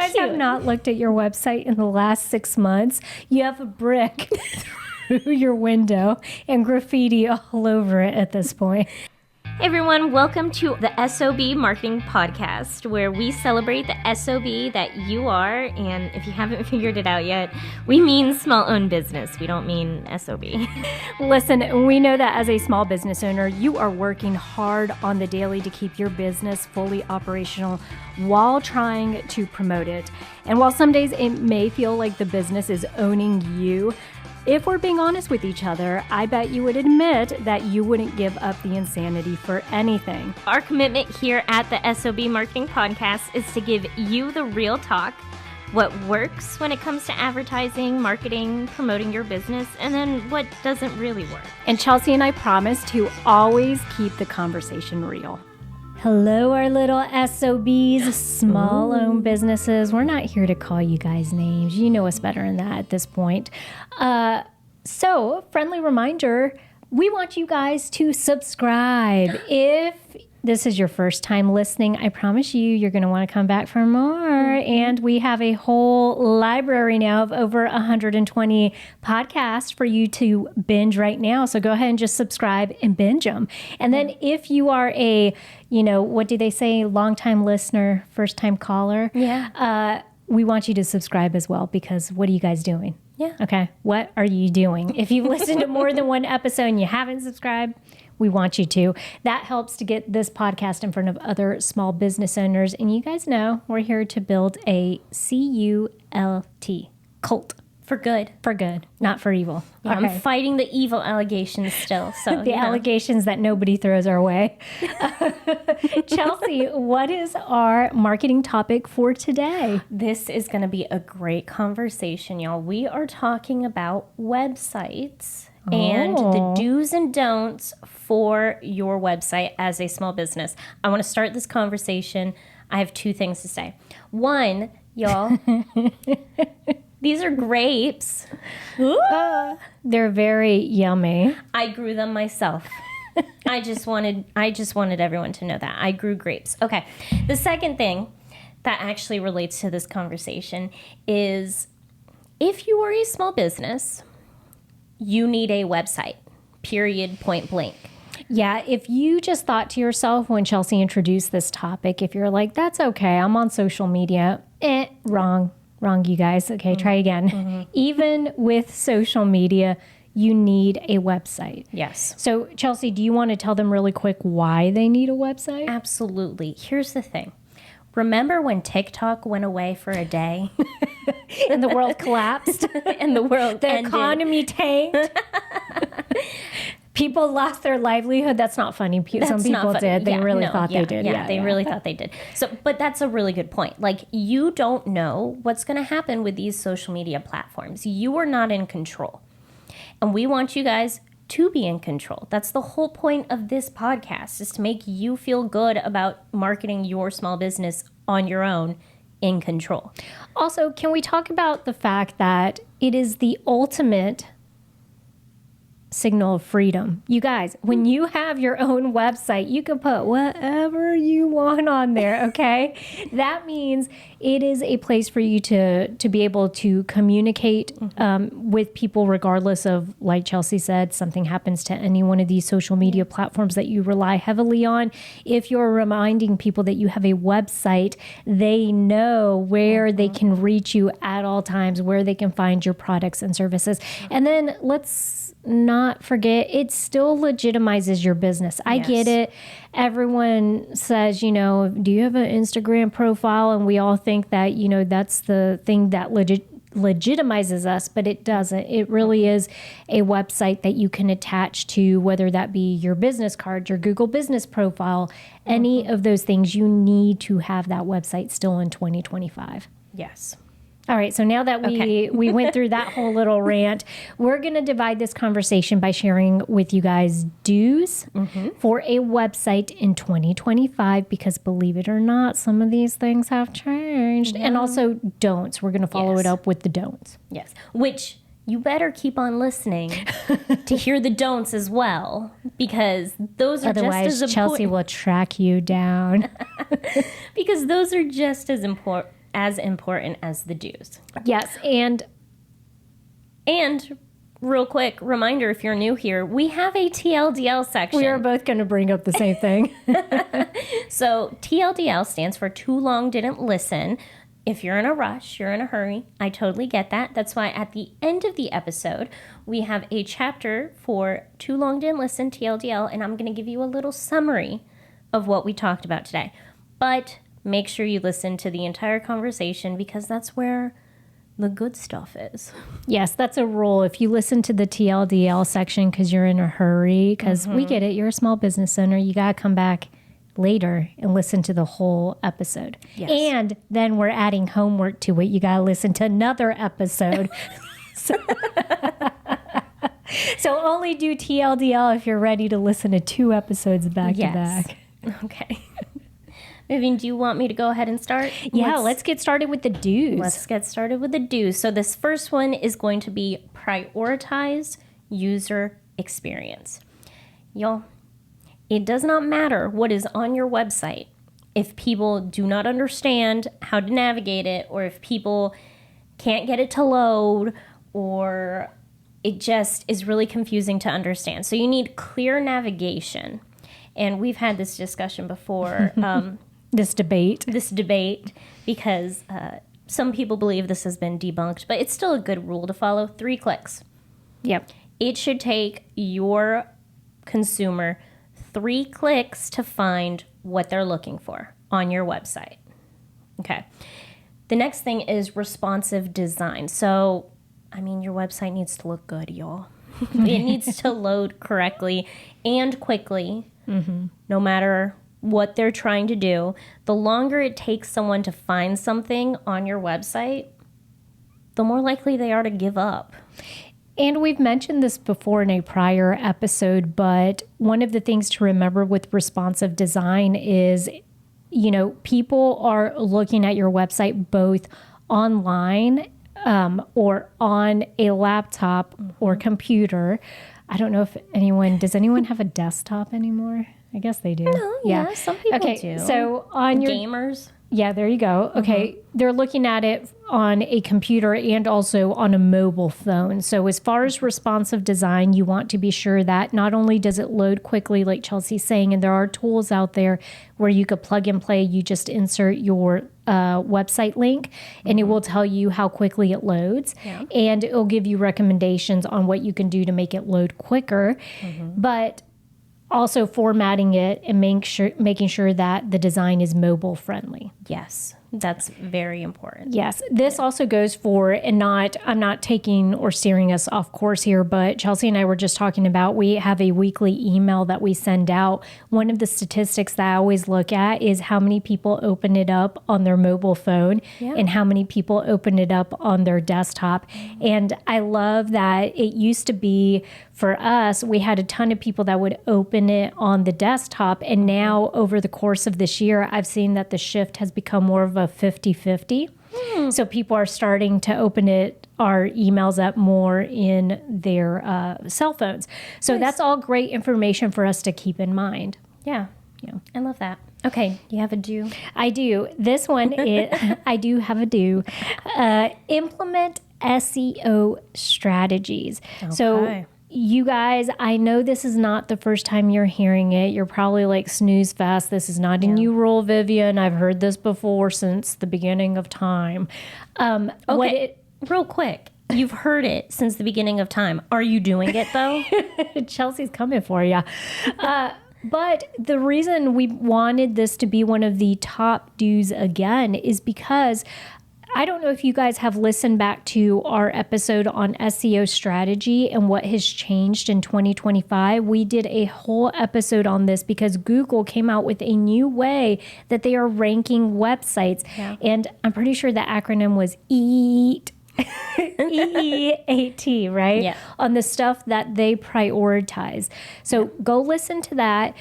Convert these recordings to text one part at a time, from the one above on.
guys have not looked at your website in the last 6 months, you have a brick through your window and graffiti all over it at this point. Hey everyone, welcome to the S.O.B Marketing Podcast, where we celebrate the S.O.B that you are, and if you haven't figured it out yet, we mean small-owned business. We don't mean S.O.B. Listen, we know that as a small business owner, you are working hard on the daily to keep your business fully operational while trying to promote it. And while some days it may feel like the business is owning you, if we're being honest with each other, I bet you would admit that you wouldn't give up the insanity for anything. Our commitment here at the S.O.B Marketing Podcast is to give you the real talk, what works when it comes to advertising, marketing, promoting your business, and then what doesn't really work. And Chelsea and I promise to always keep the conversation real. Hello, our little SOBs, small-owned businesses. We're not here to call you guys names. You know us better than that at this point. So, friendly reminder, we want you guys to subscribe. If this is your first time listening, I promise you're going to want to come back for more. And we have a whole library now of over 120 podcasts for you to binge right now. So go ahead and just subscribe and binge them. And then if you are a, what do they say, long-time listener, first-time caller? Yeah. We want you to subscribe as well, because what are you guys doing? Yeah. Okay. What are you doing? If you've listened to more than one episode and you haven't subscribed, we want you to. That helps to get this podcast in front of other small business owners. And you guys know we're here to build a CULT, cult. For good. For good, not for evil. Yeah, Okay. I'm fighting the evil allegations still. So The allegations that nobody throws our way. Chelsea, what is our marketing topic for today? This is going to be a great conversation, y'all. We are talking about websites and the do's and don'ts for your website as a small business. I want to start this conversation. I have two things to say. One, y'all, these are grapes. They're very yummy. I grew them myself. I just wanted everyone to know that. I grew grapes. Okay. The second thing that actually relates to this conversation is if you are a small business, you need a website, period, point blank. Yeah, if you just thought to yourself when Chelsea introduced this topic, if you're like, that's okay, I'm on social media, wrong, you guys. Okay, try again. Mm-hmm. Even with social media, you need a website. Yes. So, Chelsea, do you want to tell them really quick why they need a website? Absolutely. Here's the thing. Remember when TikTok went away for a day? And the world collapsed? And the world ended. Economy tanked? People lost their livelihood. That's not funny. Some people did. They really thought they did. Yeah, they really thought they did. So, but that's a really good point. Like, you don't know what's going to happen with these social media platforms. You are not in control. And we want you guys to be in control. That's the whole point of this podcast, is to make you feel good about marketing your small business on your own, in control. Also, can we talk about the fact that it is the ultimate signal of freedom? You guys, when you have your own website, you can put whatever you want on there, okay? That means it is a place for you to be able to communicate with people, regardless of, like Chelsea said, something happens to any one of these social media platforms that you rely heavily on. If you're reminding people that you have a website, they know where they can reach you at all times, where they can find your products and services. And then let's not forget, it still legitimizes your business. I get it. Everyone says, do you have an Instagram profile? And we all think that, that's the thing that legitimizes us, but it doesn't. It really is a website that you can attach to, whether that be your business card, your Google business profile, any of those things. You need to have that website still in 2025. Yes. All right, so now that we went through that whole little rant, we're going to divide this conversation by sharing with you guys do's for a website in 2025, because believe it or not, some of these things have changed. And also don'ts. We're going to follow it up with the don'ts. Yes, which you better keep on listening to hear the don'ts as well, because those are just as important. Otherwise, Chelsea will track you down. Because those are just as important as important as the do's. Yes. And real quick reminder, if you're new here, we have a TLDL section. we are both going to bring up the same thing. So TLDL stands for too long didn't listen. If you're in a rush, you're in a hurry, I totally get that. That's why at the end of the episode, we have a chapter for too long didn't listen, TLDL, and I'm going to give you a little summary of what we talked about today. But make sure you listen to the entire conversation because that's where the good stuff is. Yes, that's a rule. If you listen to the TLDL section because you're in a hurry, because we get it, you're a small business owner, you got to come back later and listen to the whole episode. Yes. And then we're adding homework to it. You got to listen to another episode. so only do TLDL if you're ready to listen to 2 episodes back to back. Okay. Vivian, do you want me to go ahead and start? Yeah, let's get started with the do's. Let's get started with the do's. So this first one is going to be prioritize user experience. Y'all, it does not matter what is on your website if people do not understand how to navigate it, or if people can't get it to load, or it just is really confusing to understand. So you need clear navigation. And we've had this discussion before. This debate, because some people believe this has been debunked, but it's still a good rule to follow. 3 clicks. Yep. It should take your consumer 3 clicks to find what they're looking for on your website. Okay. The next thing is responsive design. So, I mean, your website needs to look good, y'all. It needs to load correctly and quickly, no matter what they're trying to do. The longer it takes someone to find something on your website, the more likely they are to give up. And we've mentioned this before in a prior episode, but one of the things to remember with responsive design is, you know, people are looking at your website both online or on a laptop or computer. I don't know if does anyone have a desktop anymore? I guess they do. No, yeah, some people do. So on your Gamers. Yeah, there you go. Okay. They're looking at it on a computer and also on a mobile phone. So as far as responsive design, you want to be sure that not only does it load quickly, like Chelsea's saying, and there are tools out there where you could plug and play. You just insert your website link and it will tell you how quickly it loads. Yeah. And it'll give you recommendations on what you can do to make it load quicker. But also formatting it and making sure that the design is mobile friendly. Yes, that's very important. Yes, this also goes for, and I'm not taking or steering us off course here, but Chelsea and I were just talking about, we have a weekly email that we send out. One of the statistics that I always look at is how many people open it up on their mobile phone and how many people open it up on their desktop. And I love that it used to be, for us, we had a ton of people that would open it on the desktop. And now over the course of this year, I've seen that the shift has become more of a 50-50. So people are starting to open our emails up more in their cell phones. So that's all great information for us to keep in mind. Yeah. I love that. Okay, you have a do? I do. This one is, I do have a do. Implement SEO strategies. Okay. So you guys, I know this is not the first time you're hearing it. You're probably like, snooze fast. This is not a new rule, Vivian. I've heard this before since the beginning of time. Okay, real quick. You've heard it since the beginning of time. Are you doing it, though? Chelsea's coming for you. But the reason we wanted this to be one of the top do's again is because I don't know if you guys have listened back to our episode on SEO strategy and what has changed in 2025. We did a whole episode on this because Google came out with a new way that they are ranking websites. Yeah. And I'm pretty sure the acronym was EAT. EEAT, right? Yeah. On the stuff that they prioritize. So go listen to that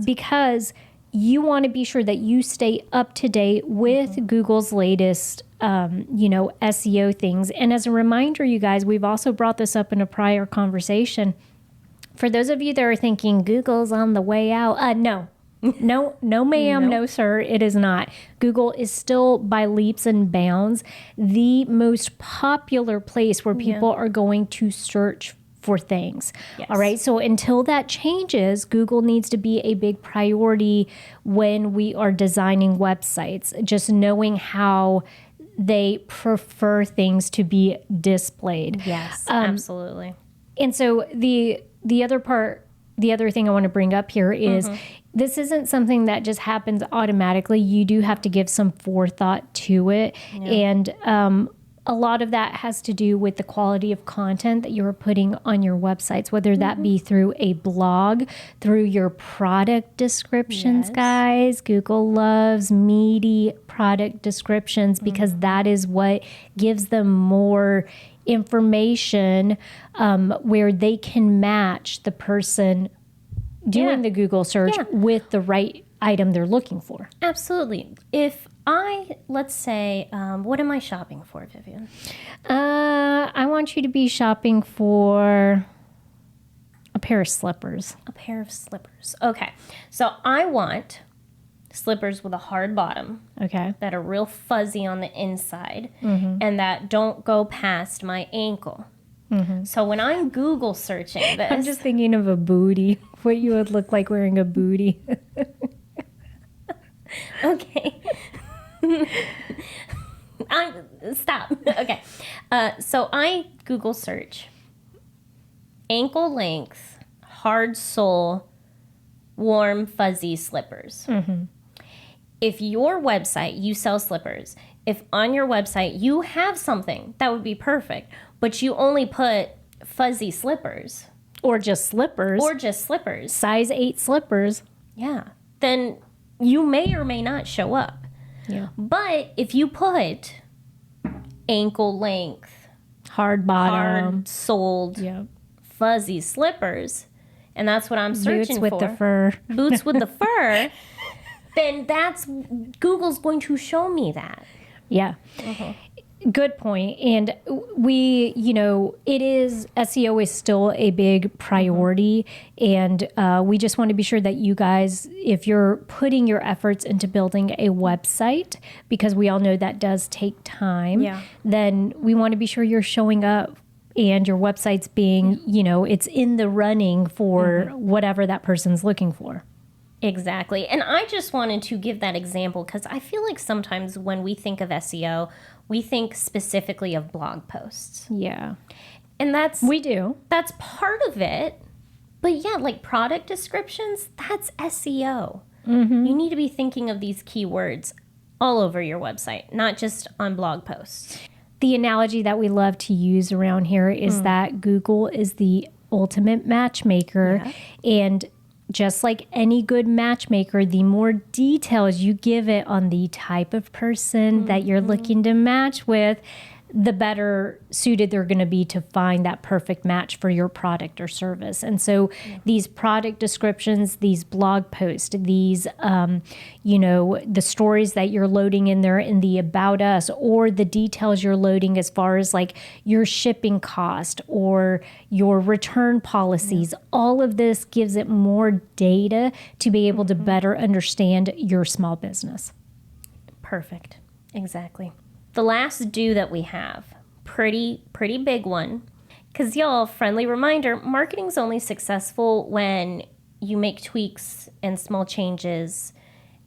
because you want to be sure that you stay up to date with Google's latest SEO things. And as a reminder, you guys, we've also brought this up in a prior conversation. For those of you that are thinking Google's on the way out, no, No, no, ma'am, no, sir, it is not. Google is still, by leaps and bounds, the most popular place where people are going to search for things. Yes. All right. So until that changes, Google needs to be a big priority when we are designing websites, just knowing how they prefer things to be displayed. Yes, absolutely. And so the other thing I want to bring up here is this isn't something that just happens automatically. You do have to give some forethought to it. And a lot of that has to do with the quality of content that you're putting on your websites, whether that be through a blog, through your product descriptions, guys. Google loves meaty product descriptions because that is what gives them more information where they can match the person doing the Google search with the right item they're looking for. Absolutely. Let's say, what am I shopping for, Vivian? I want you to be shopping for a pair of slippers. A pair of slippers. Okay. So I want slippers with a hard bottom. Okay. That are real fuzzy on the inside and that don't go past my ankle. So when I'm Google searching this... I'm just thinking of a booty, what you would look like wearing a booty. Okay. Stop. Okay. So I Google search ankle length, hard sole, warm, fuzzy slippers. If your website, you sell slippers, if on your website you have something that would be perfect, but you only put fuzzy slippers. Or just slippers. Size 8 slippers. Yeah. Then you may or may not show up. Yeah. But if you put ankle length, hard bottom, hard-soled, fuzzy slippers, and that's what I'm searching for. Boots with the fur. Boots with the fur, then Google's going to show me that. Yeah. Good point. And SEO is still a big priority. And we just want to be sure that you guys, if you're putting your efforts into building a website, because we all know that does take time, then we want to be sure you're showing up and your website's being, it's in the running for whatever that person's looking for. Exactly. And I just wanted to give that example because I feel like sometimes when we think of SEO, we think specifically of blog posts. Yeah. And we do. That's part of it. But yeah, like product descriptions, that's SEO. You need to be thinking of these keywords all over your website, not just on blog posts. The analogy that we love to use around here is that Google is the ultimate matchmaker. And just like any good matchmaker, the more details you give it on the type of person that you're looking to match with, the better suited they're going to be to find that perfect match for your product or service. And so these product descriptions, these blog posts, these, the stories that you're loading in there in the About Us, or the details you're loading as far as like your shipping cost or your return policies, all of this gives it more data to be able to better understand your small business. Perfect. Exactly. The last do that we have, pretty big one, because y'all, friendly reminder, marketing's only successful when you make tweaks and small changes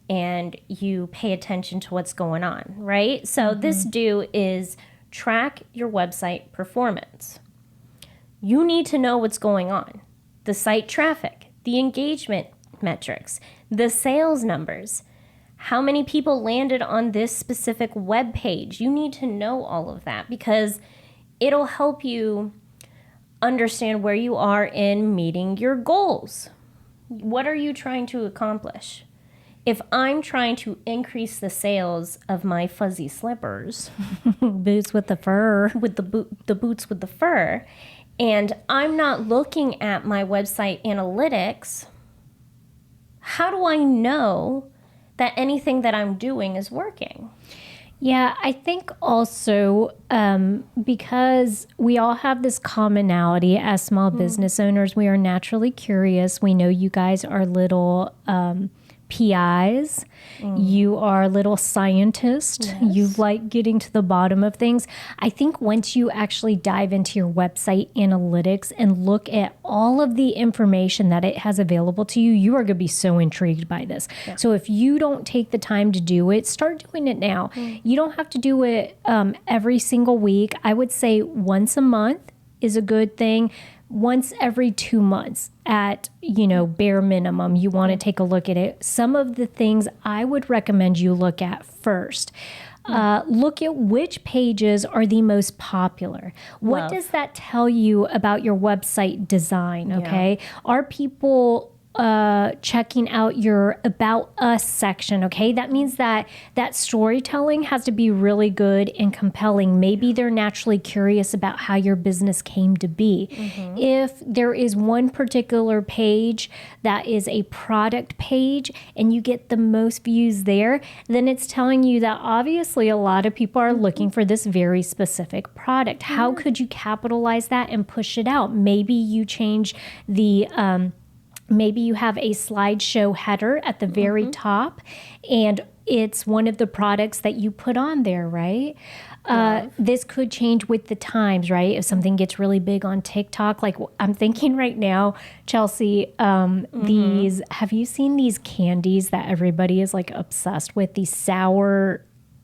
and you pay attention to what's going on, right? So this do is track your website performance. You need to know what's going on. The site traffic, the engagement metrics, the sales numbers, how many people landed on this specific web page. You need to know all of that because it'll help you understand where you are in meeting your goals. What are you trying to accomplish? If I'm trying to increase the sales of my fuzzy slippers, boots with the fur, with the boots with the fur, and I'm not looking at my website analytics, how do I know that anything that I'm doing is working? Yeah, I think also because we all have this commonality as small business owners, we are naturally curious. We know you guys are little PIs. You are little scientists. You like getting to the bottom of things. I think once you actually dive into your website analytics and look at all of the information that it has available to you, you are going to be so intrigued by this. Yeah. So if you don't take the time to do it, start doing it now. You don't have to do it every single week. I would say once a month is a good thing. Once every 2 months at, bare minimum, you want to take a look at it. Some of the things I would recommend you look at first. Look at which pages are the most popular. What does that tell you about your website design? Okay. Are people checking out your About Us section? Okay. That means that storytelling has to be really good and compelling. Maybe they're naturally curious about how your business came to be. If there is one particular page that is a product page and you get the most views there, then it's telling you that obviously a lot of people are looking for this very specific product. How could you capitalize that and push it out? Maybe you change the, maybe you have a slideshow header at the very top, and it's one of the products that you put on there, right? This could change with the times, right? If something gets really big on TikTok, like I'm thinking right now, Chelsea, these, have you seen these candies that everybody is like obsessed with? These sour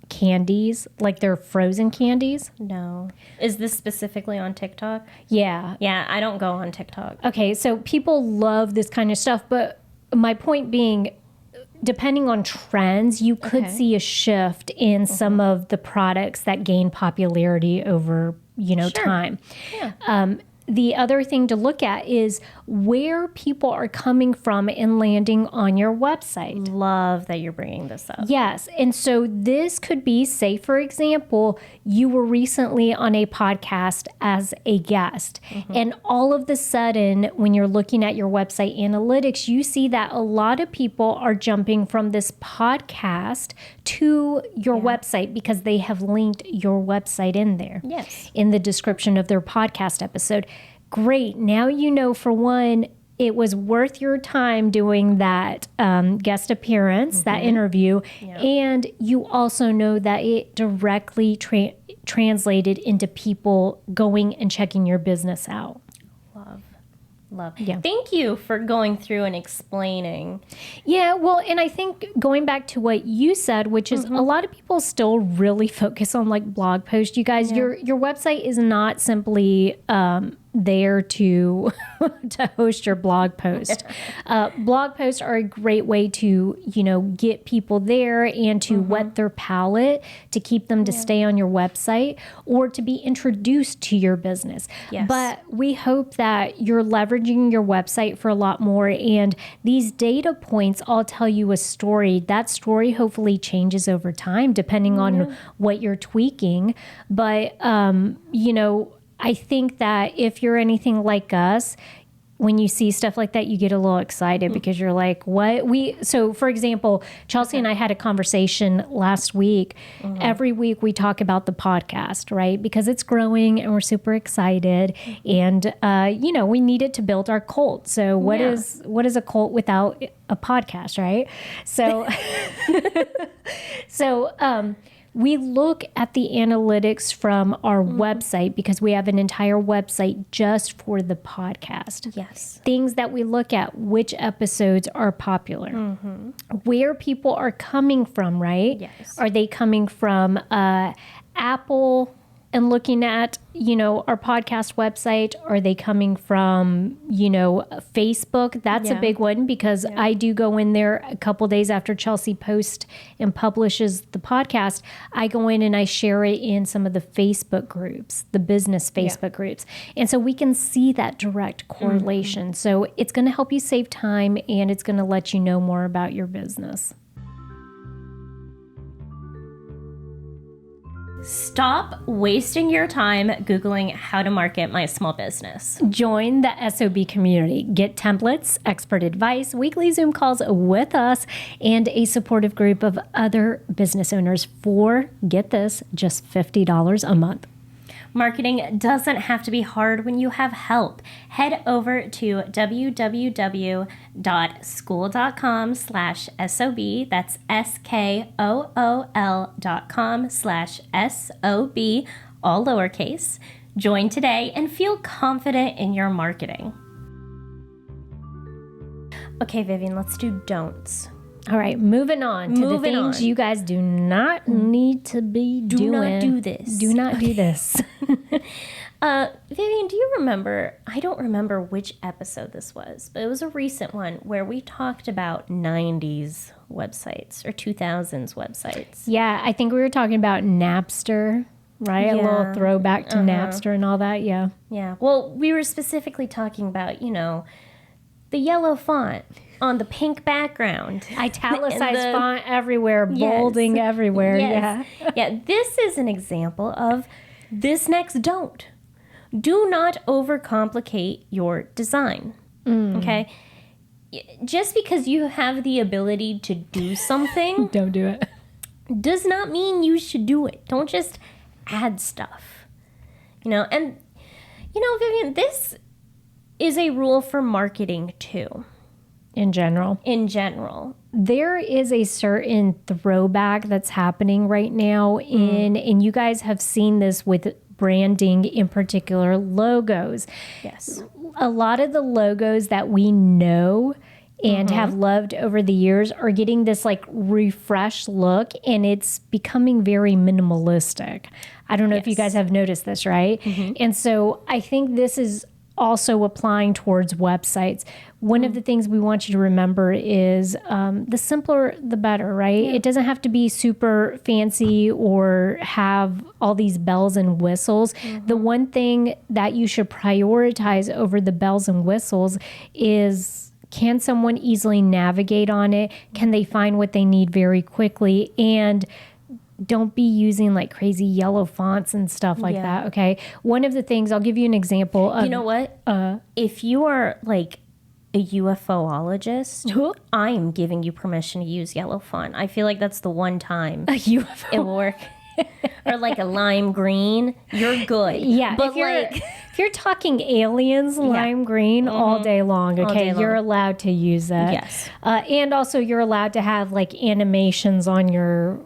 candies, like they're frozen candies? No. Is this specifically on TikTok? Yeah. Yeah, I don't go on TikTok. Okay, so people love this kind of stuff, but my point being, depending on trends, you could see a shift in some of the products that gain popularity over, time. Yeah. The other thing to look at is where people are coming from and landing on your website. Love that you're bringing this up. Yes. And so this could be, say, for example, you were recently on a podcast as a guest. And all of the sudden, when you're looking at your website analytics, you see that a lot of people are jumping from this podcast to your website because they have linked your website in there. Yes. In the description of their podcast episode. Great. Now you know, for one, it was worth your time doing that guest appearance, that interview. And you also know that it directly translated into people going and checking your business out. Love. Yeah. Thank you for going through and explaining. Yeah, well, and I think going back to what you said, which is a lot of people still really focus on like blog posts. You guys, your website is not simply there to to host your blog post. Blog posts are a great way to, get people there and to whet their palate, to keep them to stay on your website or to be introduced to your business. Yes. But we hope that you're leveraging your website for a lot more. And these data points all tell you a story. That story hopefully changes over time, depending on what you're tweaking. But, I think that if you're anything like us, when you see stuff like that, you get a little excited because you're like, what? So for example, Chelsea and I had a conversation last week. Every week we talk about the podcast, right? Because it's growing and we're super excited. And, we needed to build our cult. So what is a cult without a podcast, right? So, we look at the analytics from our website because we have an entire website just for the podcast. Yes. Things that we look at, which episodes are popular, where people are coming from, right? Yes. Are they coming from Apple and looking at, our podcast website? Are they coming from, Facebook? That's a big one because I do go in there a couple days after Chelsea posts and publishes the podcast. I go in and I share it in some of the Facebook groups, the business Facebook groups. And so we can see that direct correlation. So it's going to help you save time and it's going to let you know more about your business. Stop wasting your time Googling how to market my small business. Join the S.O.B community. Get templates, expert advice, weekly Zoom calls with us, and a supportive group of other business owners for, get this, just $50 a month. Marketing doesn't have to be hard when you have help. Head over to www.school.com/SOB. That's SKOOL.com/SOB, all lowercase. Join today and feel confident in your marketing. Okay, Vivian, let's do don'ts. All right, moving on to the things you guys do not need to be doing. Do not do this. Do not do this. Vivian, do you remember? I don't remember which episode this was, but it was a recent one where we talked about 90s websites or 2000s websites. Yeah, I think we were talking about Napster, right? Yeah. A little throwback to Napster and all that. Yeah. Yeah. Well, we were specifically talking about, the yellow font on the pink background. Italicized font everywhere, bolding everywhere. Yes. Yeah. This is an example of this next don't. Do not overcomplicate your design. Okay? Just because you have the ability to do something Don't do it. does not mean you should do it. Don't just add stuff. And Vivian, this is a rule for marketing too. In general. There is a certain throwback that's happening right now and you guys have seen this with branding, in particular logos. Yes. A lot of the logos that we know and have loved over the years are getting this like refreshed look and it's becoming very minimalistic. I don't know if you guys have noticed this, right? And so I think this is also applying towards websites. One of the things we want you to remember is the simpler, the better, right? Yeah. It doesn't have to be super fancy or have all these bells and whistles. The one thing that you should prioritize over the bells and whistles is, can someone easily navigate on it? Can they find what they need very quickly? And don't be using like crazy yellow fonts and stuff like that, okay? One of the things, I'll give you an example of... You know what? If you are like a UFOologist, I am giving you permission to use yellow font. I feel like that's the one time A UFO. it will work. Or like a lime green, you're good. Yeah, but if you're talking aliens, lime green all day long, okay? You're allowed to use that. Yes. And also you're allowed to have like animations on your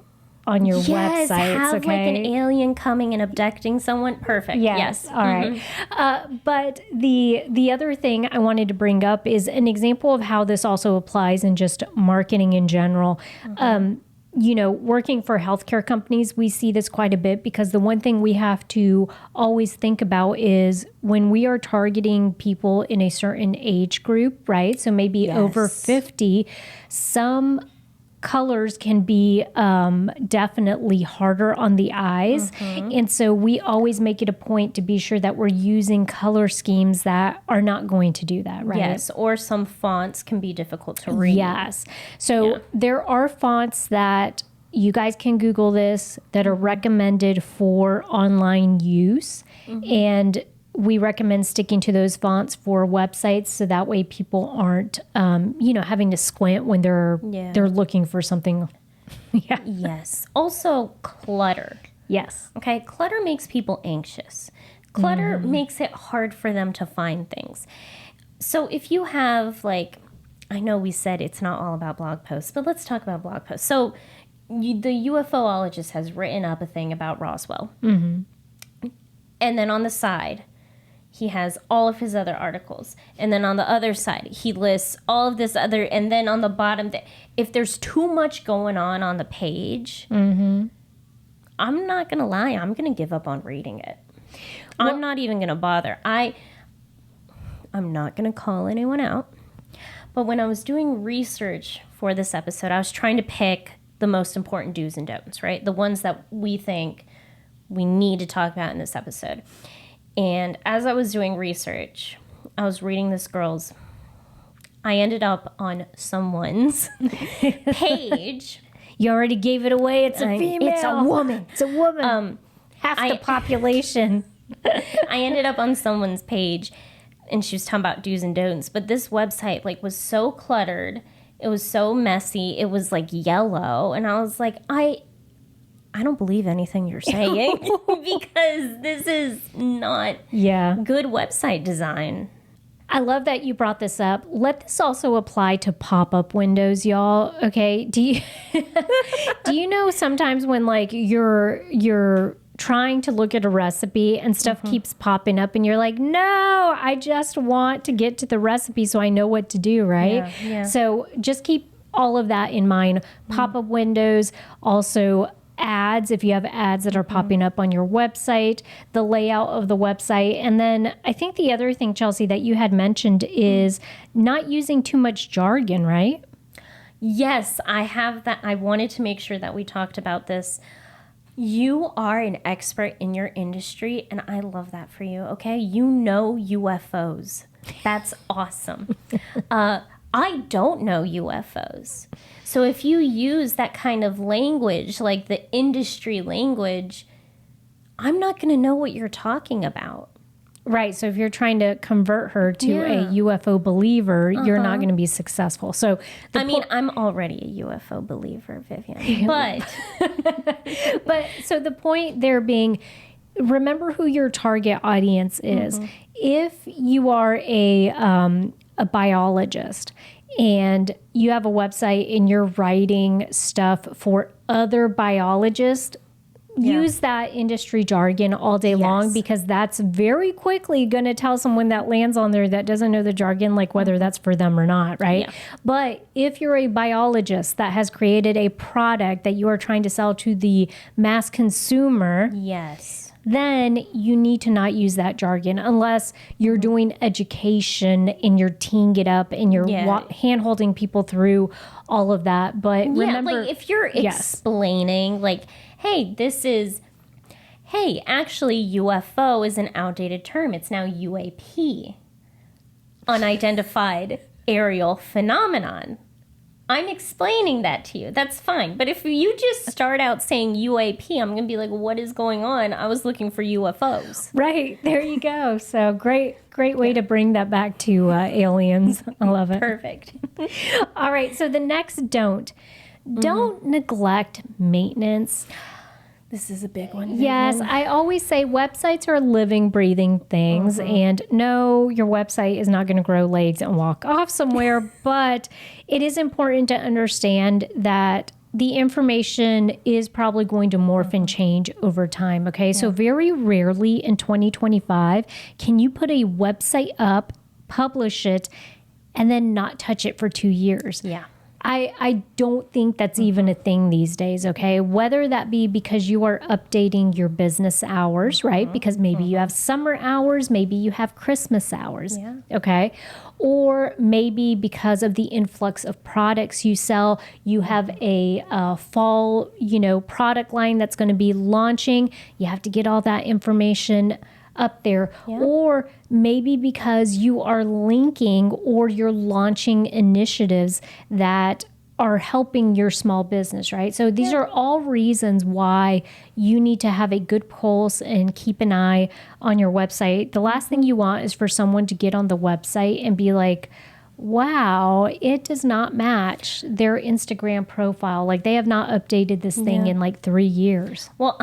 websites, have okay? like an alien coming and abducting someone. Perfect. Yes. All right. But the other thing I wanted to bring up is an example of how this also applies in just marketing in general. Working for healthcare companies, we see this quite a bit because the one thing we have to always think about is when we are targeting people in a certain age group, right? So maybe over 50, some colors can be definitely harder on the eyes. And so we always make it a point to be sure that we're using color schemes that are not going to do that, right? Yes, or some fonts can be difficult to read. Yes. So there are fonts that you guys can Google this that are recommended for online use. And we recommend sticking to those fonts for websites so that way people aren't, having to squint when they're looking for something. Yes. Also, clutter. Yes. Okay, clutter makes people anxious. Clutter makes it hard for them to find things. So if you have I know we said it's not all about blog posts, but let's talk about blog posts. So the UFOologist has written up a thing about Roswell. And then on the side, he has all of his other articles. And then on the other side, he lists all of this other, and then on the bottom, if there's too much going on the page, I'm not going to lie, I'm going to give up on reading it. I'm not even going to bother. I'm not going to call anyone out. But when I was doing research for this episode, I was trying to pick the most important do's and don'ts, right? The ones that we think we need to talk about in this episode. And as I was doing research, I was reading this girl's. I ended up on someone's page. You already gave it away. It's a female. It's a woman. It's a woman. Half the population. I ended up on someone's page, and she was talking about do's and don'ts. But this website was so cluttered. It was so messy. It was yellow, and I was like, I I don't believe anything you're saying because this is not Yeah. good website design. I love that you brought this up. Let this also apply to pop-up windows, y'all. Okay. Do you know sometimes when like you're trying to look at a recipe and stuff keeps popping up and you're like, no, I just want to get to the recipe so I know what to do, right? Yeah. So just keep all of that in mind. Pop-up windows, also ads, if you have ads that are popping up on your website, the layout of the website. And then I think the other thing, Chelsea, that you had mentioned is not using too much jargon, right? Yes, I have that. I wanted to make sure that we talked about this. You are an expert in your industry, and I love that for you, okay? You know UFOs. That's awesome. I don't know UFOs. So if you use that kind of language, like the industry language, I'm not going to know what you're talking about. Right. So if you're trying to convert her to a UFO believer, you're not going to be successful. So I'm already a UFO believer, Vivian. But so the point there being, remember who your target audience is. If you are a biologist and you have a website and you're writing stuff for other biologists, use that industry jargon all day long, because that's very quickly going to tell someone that lands on there that doesn't know the jargon, like whether that's for them or not, right? Yeah. But if you're a biologist that has created a product that you are trying to sell to the mass consumer, then you need to not use that jargon unless you're doing education and you're teeing it up and you're hand-holding people through all of that. But remember, like if you're explaining, like, actually UFO is an outdated term. It's now UAP, unidentified aerial phenomenon. I'm explaining that to you. That's fine. But if you just start out saying UAP, I'm going to be like, what is going on? I was looking for UFOs. Right. There you go. So great way to bring that back to aliens. I love it. Perfect. All right. So the next don't neglect maintenance. This is a big one. Yes, I always say websites are living, breathing things. And no, your website is not going to grow legs and walk off somewhere. But it is important to understand that the information is probably going to morph and change over time. Okay, so very rarely in 2025 can you put a website up, publish it, and then not touch it for 2 years. Yeah. I don't think that's even a thing these days, okay? Whether that be because you are updating your business hours, right? Because maybe you have summer hours, maybe you have Christmas hours, okay? Or maybe because of the influx of products you sell, you have a fall, product line that's going to be launching. You have to get all that information up there. Or maybe because you are linking or you're launching initiatives that are helping your small business, right? So these are all reasons why you need to have a good pulse and keep an eye on your website. The last thing you want is for someone to get on the website and be like, wow, it does not match their Instagram profile. Like they have not updated this thing in like 3 years. Well,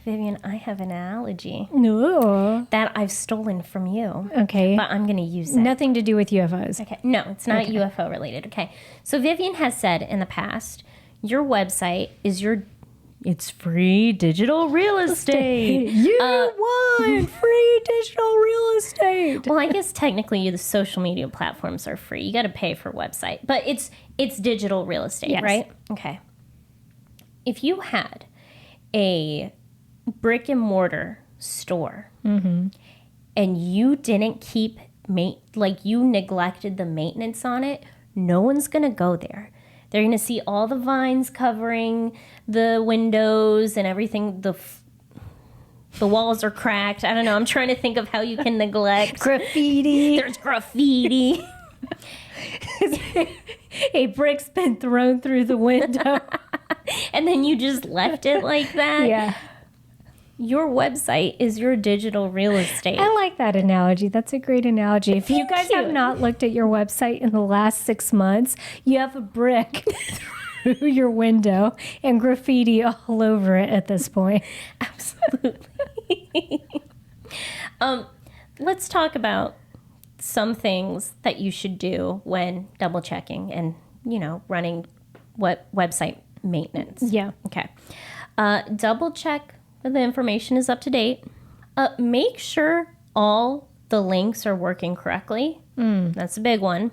Vivian, I have an analogy No. that I've stolen from you. Okay. But I'm going to use it. Nothing to do with UFOs. Okay. No, it's not UFO related. Okay. So Vivian has said in the past, your website is it's free digital real estate. You want free digital real estate. Well, I guess technically the social media platforms are free. You got to pay for a website, but it's digital real estate, right? Okay. If you had a brick and mortar store and you didn't keep you neglected the maintenance on it, no one's going to go there. They're going to see all the vines covering the windows and everything. The walls are cracked. I don't know. I'm trying to think of how you can neglect. Graffiti. There's graffiti. A brick's been thrown through the window. And then you just left it like that. Yeah. Your website is your digital real estate. I like that analogy. That's a great analogy. If you guys have not looked at your website in the last 6 months, you have a brick through your window and graffiti all over it at this point. Absolutely. Let's talk about some things that you should do when double checking and, running what website maintenance. Yeah. Okay. Double check that the information is up to date. Make sure all the links are working correctly. That's a big one.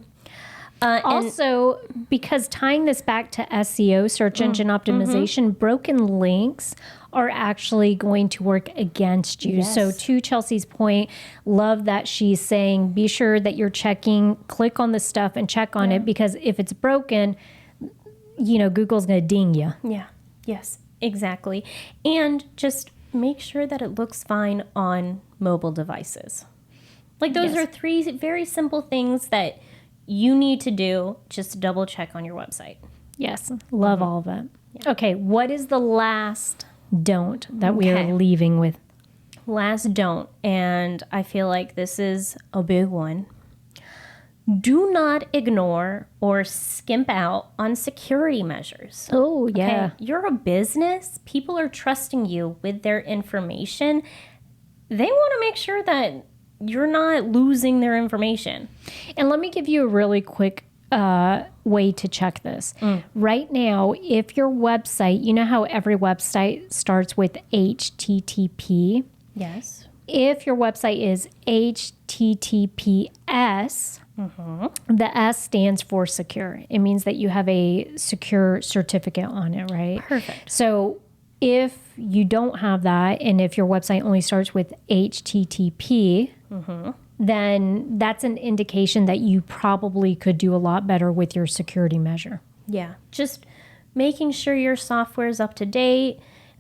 Also, because tying this back to SEO, search engine optimization, broken links are actually going to work against you. Yes. So to Chelsea's point, love that she's saying, be sure that you're checking, click on the stuff and check on it, because if it's broken, Google's going to ding you. Yeah. Yes, exactly. And just make sure that it looks fine on mobile devices. Like those Yes. are 3 very simple things that you need to do just to double check on your website. Yes, love all of it. Yeah. Okay, what is the last don't that we are leaving with? Last don't, and I feel like this is a big one. Do not ignore or skimp out on security measures. Oh, yeah. Okay? You're a business. People are trusting you with their information. They want to make sure that you're not losing their information. And let me give you a really quick way to check this. Right now, if your website, you know how every website starts with HTTP? Yes. If your website is HTTPS, the S stands for secure. It means that you have a secure certificate on it, right? Perfect. So if you don't have that, and if your website only starts with HTTP, then that's an indication that you probably could do a lot better with your security measure. Yeah. Just making sure your software is up to date.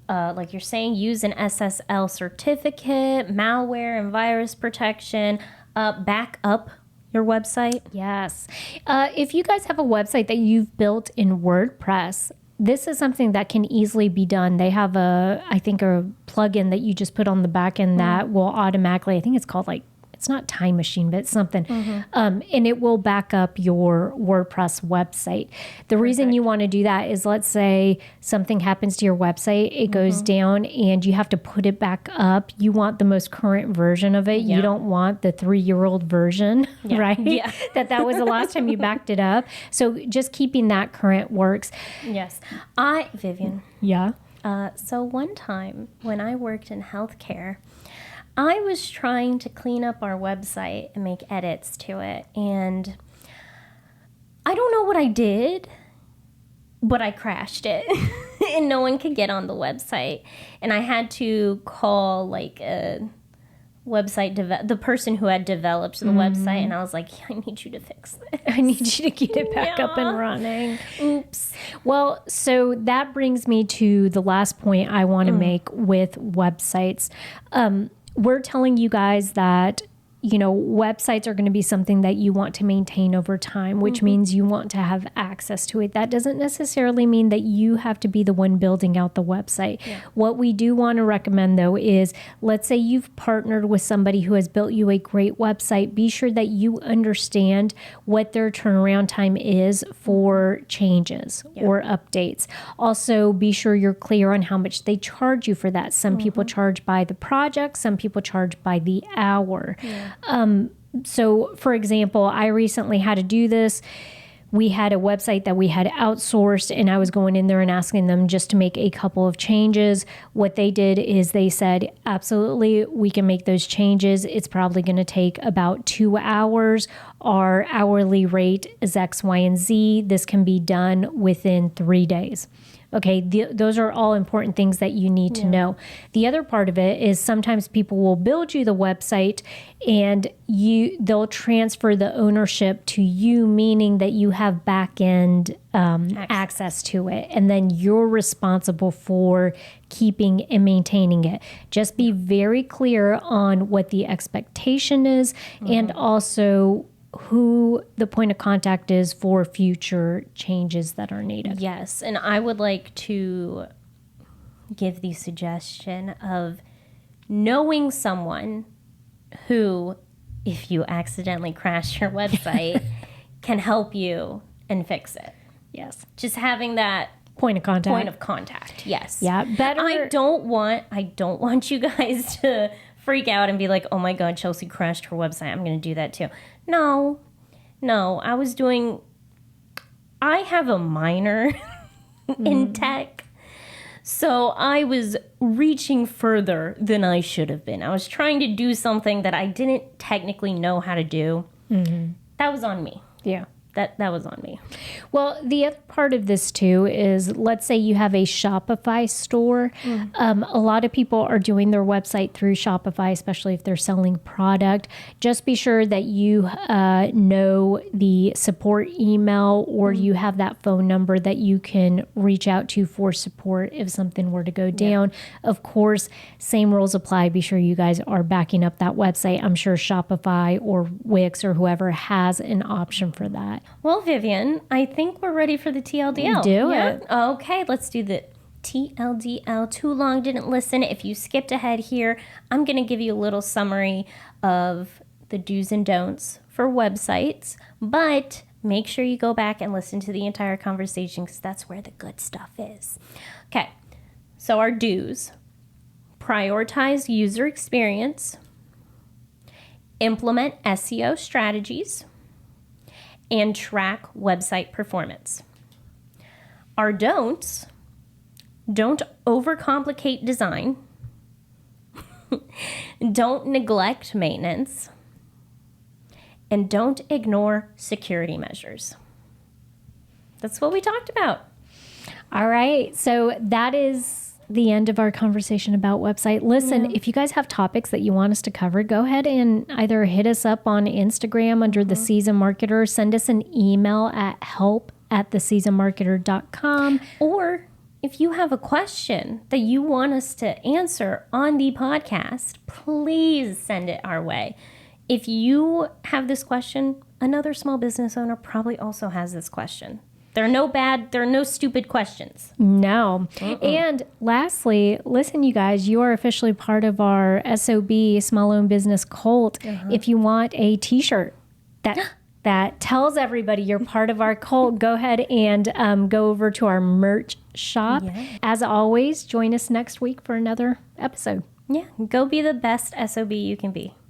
Like you're saying, use an SSL certificate, malware and virus protection, back up your website. Yes. If you guys have a website that you've built in WordPress, this is something that can easily be done. They have I think a plugin that you just put on the back end that will automatically, I think it's called it's not Time Machine, but it's something. And it will back up your WordPress website. The reason you want to do that is, let's say something happens to your website, it goes down and you have to put it back up. You want the most current version of it. You don't want the 3-year-old version, right? Yeah. that was the last time you backed it up. So just keeping that current works. Yes. Vivian. Yeah. So one time when I worked in healthcare, I was trying to clean up our website and make edits to it. And I don't know what I did, but I crashed it and no one could get on the website. And I had to call a website, the person who had developed the website. And I was like, I need you to fix this. I need you to get it back up and running. Oops. Well, so that brings me to the last point I want to make with websites. We're telling you guys that, websites are going to be something that you want to maintain over time, which means you want to have access to it. That doesn't necessarily mean that you have to be the one building out the website. Yeah. What we do want to recommend, though, is, let's say you've partnered with somebody who has built you a great website. Be sure that you understand what their turnaround time is for changes or updates. Also, be sure you're clear on how much they charge you for that. Some people charge by the project, some people charge by the hour. Yeah. So, for example, I recently had to do this. We had a website that we had outsourced, and I was going in there and asking them just to make a couple of changes. What they did is they said, absolutely, we can make those changes. It's probably going to take about 2 hours. Our hourly rate is X, Y, and Z. This can be done within 3 days. Okay, those are all important things that you need to know. The other part of it is sometimes people will build you the website and they'll transfer the ownership to you, meaning that you have back-end access to it. And then you're responsible for keeping and maintaining it. Just be very clear on what the expectation is and also who the point of contact is for future changes that are needed. Yes, and I would like to give the suggestion of knowing someone who, if you accidentally crash your website, can help you and fix it. Yes. Just having that Point of contact. point of contact. Yes. Yeah. Better. I don't want you guys to freak out and be like, oh my God, Chelsea crashed her website. I'm going to do that too. No, I have a minor in tech. So I was reaching further than I should have been. I was trying to do something that I didn't technically know how to do. That was on me. Yeah. That was on me. Well, the other part of this too is, let's say you have a Shopify store. A lot of people are doing their website through Shopify, especially if they're selling product. Just be sure that you know the support email, or you have that phone number that you can reach out to for support if something were to go down. Of course, same rules apply. Be sure you guys are backing up that website. I'm sure Shopify or Wix or whoever has an option for that. Well, Vivian, I think we're ready for the TLDL. Do it. Okay, let's do the TLDL. Too long, didn't listen. If you skipped ahead here, I'm going to give you a little summary of the do's and don'ts for websites, but make sure you go back and listen to the entire conversation, because that's where the good stuff is. Okay, so our do's: prioritize user experience, implement SEO strategies, and track website performance. Our don'ts: don't overcomplicate design, don't neglect maintenance, and don't ignore security measures. That's what we talked about. All right. So that is the end of our conversation about website. Listen, if you guys have topics that you want us to cover, go ahead and either hit us up on Instagram under The Seasoned Marketer, send us an email at help@theseasonedmarketer.com. Or if you have a question that you want us to answer on the podcast, please send it our way. If you have this question, another small business owner probably also has this question. There are no stupid questions. No. And lastly, listen, you guys, you are officially part of our S.O.B, Small Owned Business Cult. If you want a t-shirt that tells everybody you're part of our cult, go ahead and go over to our merch shop. As always, join us next week for another episode. Yeah, go be the best SOB you can be.